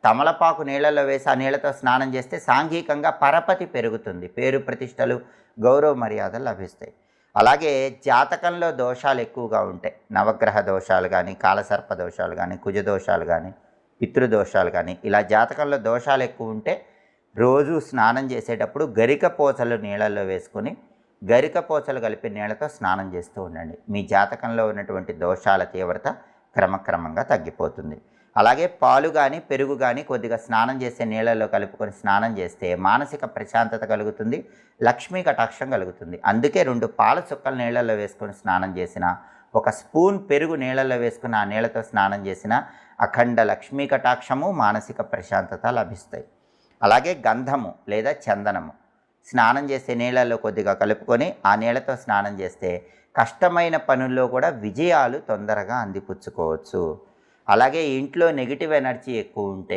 తమలపాకు నీళ్ళలో వేసి ఆ నీళ్ళతో స్నానం చేస్తే సాంఘికంగా పరపతి పెరుగుతుంది, పేరు ప్రతిష్టలు గౌరవ మర్యాదలు లభిస్తాయి. అలాగే జాతకంలో దోషాలు ఎక్కువగా ఉంటాయి, నవగ్రహ దోషాలు కానీ, కాలసర్ప దోషాలు కానీ, కుజదోషాలు కానీ, పితృదోషాలు కానీ, ఇలా జాతకంలో దోషాలు ఎక్కువ ఉంటే రోజు స్నానం చేసేటప్పుడు గరిక పోచలు నీళ్ళల్లో వేసుకొని గరిక పోచలు కలిపి నీళ్ళతో స్నానం చేస్తూ ఉండండి. మీ జాతకంలో ఉన్నటువంటి దోషాల తీవ్రత క్రమక్రమంగా తగ్గిపోతుంది. అలాగే పాలు కానీ పెరుగు కానీ కొద్దిగా స్నానం చేసే నీళ్ళల్లో కలుపుకొని స్నానం చేస్తే మానసిక ప్రశాంతత కలుగుతుంది, లక్ష్మీ కటాక్షం కలుగుతుంది. అందుకే 2 పాల చుక్కలు నీళ్ళల్లో వేసుకొని స్నానం చేసిన, 1 స్పూన్ పెరుగు నీళ్ళల్లో వేసుకుని ఆ నీళ్ళతో స్నానం చేసిన అఖండ లక్ష్మీ కటాక్షము, మానసిక ప్రశాంతత లభిస్తాయి. అలాగే గంధము లేదా చందనము స్నానం చేసే నీళ్ళల్లో కొద్దిగా కలుపుకొని ఆ నీళ్ళతో స్నానం చేస్తే కష్టమైన పనుల్లో కూడా విజయాలు తొందరగా అందిపుచ్చుకోవచ్చు. అలాగే ఇంట్లో నెగిటివ్ ఎనర్జీ ఎక్కువ ఉంటే